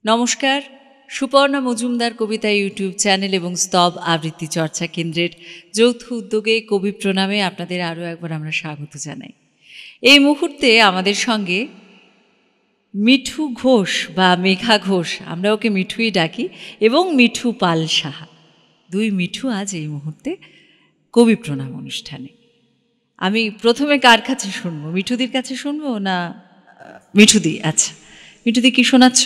নমস্কার। সুপর্ণা মজুমদার কবিতা YouTube channel এবং স্তব আবৃত্তি চর্চা কেন্দ্রের যৌথ উদ্যোগে কবি প্রণামে আপনাদের আরও একবার আমরা স্বাগত জানাই। এই মুহূর্তে আমাদের সঙ্গে মিঠু ঘোষ বা মেঘা ঘোষ, আমরা ওকে মিঠুই ডাকি, এবং মিঠু পাল সাহা, দুই মিঠু আজ এই মুহূর্তে কবি প্রণাম অনুষ্ঠানে। আমি প্রথমে কার কাছে শুনবো? মিঠুদির কাছে শুনবো না মিঠুদি? আচ্ছা মিঠুদি, কি শোনাচ্ছ?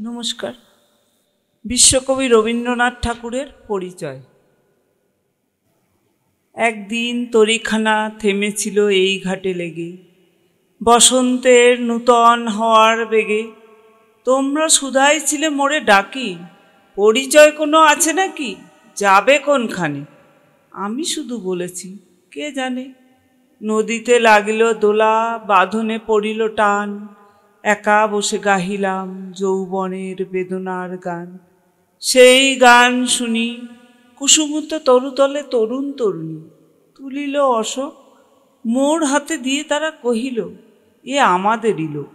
নমস্কার। বিশ্বকবি রবীন্দ্রনাথ ঠাকুরের পরিচয়। একদিন তরিখানা থেমেছিল এই ঘাটে লেগে, বসন্তের নূতন হওয়ার বেগে। তোমরা শুধাই ছিলে মোরে ডাকি, পরিচয় কোনো আছে নাকি, যাবে কোনখানে? আমি শুধু বলেছি কে জানে। নদীতে লাগিল দোলা, বাঁধনে পড়িল টান, একা বসে গাহিলাম যৌবনের বেদনার গান। সেই গান শুনি কুসুমুত তরুতলে তরুণ তরুণী তুলিল অশোক, মোর হাতে দিয়ে তারা কহিল এ আমাদেরই লোক,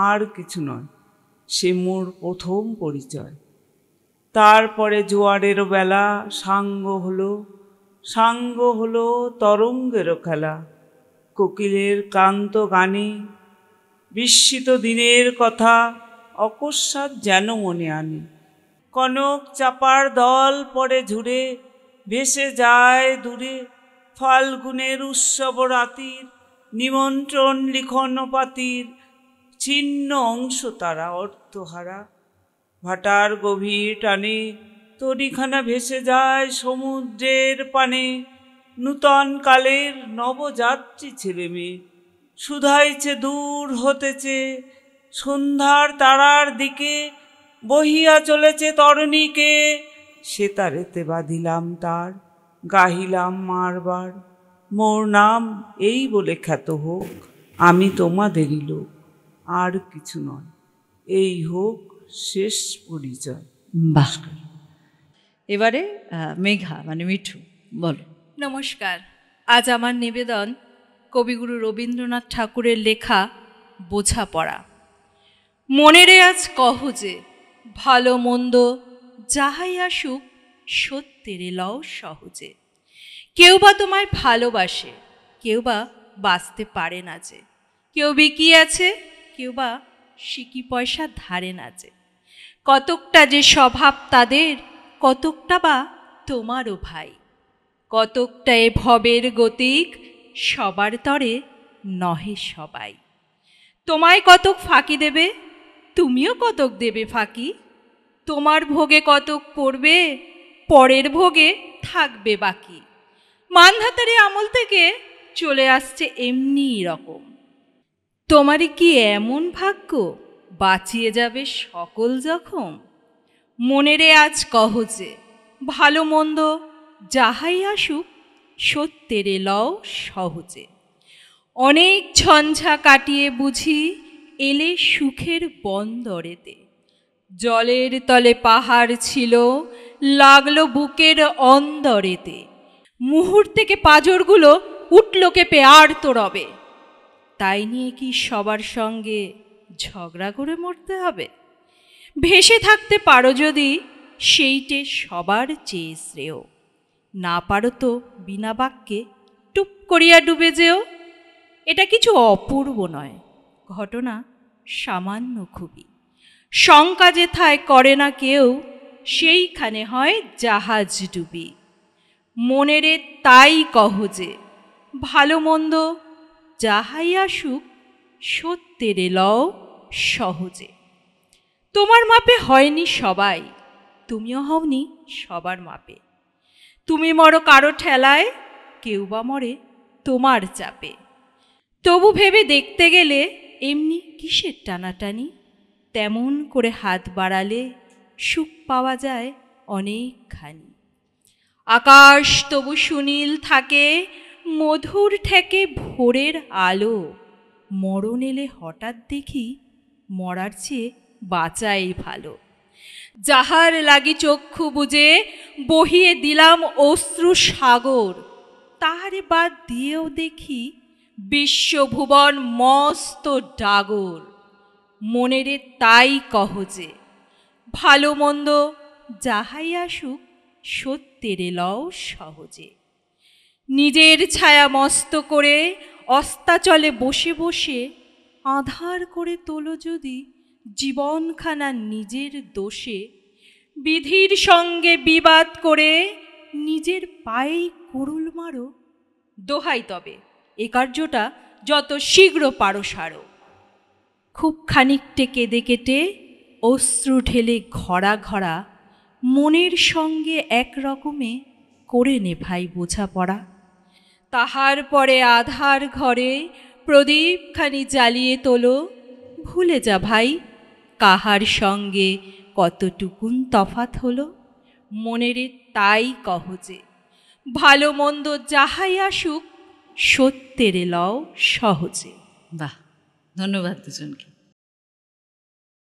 আর কিছু নয়, সে মোর প্রথম পরিচয়। তারপরে জোয়ারের বেলা সাঙ্গ হলো তরঙ্গেরও খেলা, কোকিলের ক্লান্ত গানে বিস্মিত দিনের কথা অকস্মাৎ যেন মনে আনে। কনক চাপার দল পরে ঝুড়ে ভেসে যায় দূরে, ফাল্গুনের উৎসব রাতির নিমন্ত্রণ লিখন পাতির ছিন্ন অংশ তারা অর্থহারা। ভাটার গভীর টানে তরিখানা ভেসে যায় সমুদ্রের পানে, নূতন কালের নবযাত্রী ছেলে মেয়ে শুধাইছে দূর হতেছে, সন্ধ্যার তারার দিকে বহিয়া চলেছে তরণীকে। সে তারেতে বাঁধিলাম তার, গাহিলাম মারবার, মোর নাম এই বলে খ্যাত হোক, আমি তোমাদেরই লোক, আর কিছু নয়, এই হোক শেষ পরিচয়। বাহ। এবারে মেঘা মানে মিঠু, বলো। নমস্কার। আজ আমার নিবেদন কবিগুরু রবীন্দ্রনাথ ঠাকুরের লেখা বোঝাপড়া। মনেরে আজ কহ যে ভালো মন্দ যাহাই আসুক সত্যেরে লও সহজে। কেউ বা তোমায় ভালোবাসে, কেউ বা বাঁচতে পারে না যে, কেউ বিকিয়ে আছে, কেউ বা সিকি পয়সা ধারে না যে। কতকটা যে স্বভাব তাদের, কতকটা বা তোমারও ভাই, কতকটা এ ভবের গতিক সবার তরে নহে সবাই। তোমায় কতক ফাঁকি দেবে, তুমিও কতক দেবে ফাঁকি। তোমার ভোগে কতক পড়বে, পরের ভোগে থাকবে বাকি। মানধাতারি আমল থেকে চলে আসছে এমনি রকম। তোমারই কি এমন ভাগ্য বাঁচিয়ে যাবে সকল জখম? মনেরে আজ কহ যে ভালো মন্দ যাহাই আসুক সত্যেরে লও সহজে। অনেক ঝঞ্ঝা কাটিয়ে বুঝি এলে সুখের বন্দরেতে। জলের তলে পাহাড় ছিল, লাগলো বুকের অন্দরেতে। মুহূর্তেকে পাঁজরগুলো উঠল কেঁপে আর তো রবে। তাই নিয়ে কি সবার সঙ্গে ঝগড়া করে মরতে হবে? ভেসে থাকতে পারো যদি সেইটে সবার চেয়ে শ্রেয়। না পারো তো বিনা বাক্যে টুপ করিয়া ডুবে যেও। এটা কিছু অপূর্ব নয়, ঘটনা সামান্য খুবই। শঙ্কা যেথায় করে না কেউ, সেইখানে হয় জাহাজ ডুবি। মনেরে তাই কহ যে ভালো মন্দ যাহাই আসুক সত্যেরে লও সহজে। তোমার মাপে হয়নি সবাই, তুমিও হওনি সবার মাপে। তুমি মরো কারো ঠেলায়, কেউ বা মরে তোমার চাপে। তবু ভেবে দেখতে গেলে এমনি কিসের টানাটানি? তেমন করে হাত বাড়ালে সুখ পাওয়া যায় অনেকখানি। আকাশ তবু সুনীল থাকে, মধুর ঠেকে ভোরের আলো। মরণ এলে হঠাৎ দেখি মরার চেয়ে বাঁচাই ভালো। যাহার লাগি চক্ষু বুজে বহিয়ে দিলাম অশ্রু সাগর, তাহারে বাদ দিয়েও দেখি বিশ্বভুবন মস্ত ডাগর। মনেরে তাই কহ যে, ভালো মন্দ যাহাই আসুক সত্যেরে লও সহজে। নিজের ছায়া মস্ত করে অস্তাচলে বসে বসে আধার করে তোলো যদি জীবনখানা নিজের দোষে, বিধির সঙ্গে বিবাদ করে নিজের পায়েই কুড়ুল মারো, দোহাই তবে এ কার্যটা যত শীঘ্র পারো সারো। খুব খানিকটে কেঁদে কেটে অশ্রু ঢেলে ঘরা ঘরা মনের সঙ্গে এক রকমে করে নে ভাই বোঝাপড়া। তাহার পরে আধার ঘরে প্রদীপখানি জ্বালিয়ে তোলো, ভুলে যা ভাই কাহার সঙ্গে কতটুকুন তফাৎ হলো। মনেরে তাই কহ যে, ভালো মন্দ যাহাই আসুক সত্যেরে লও সহজে। বাহ, ধন্যবাদ দুজনকে।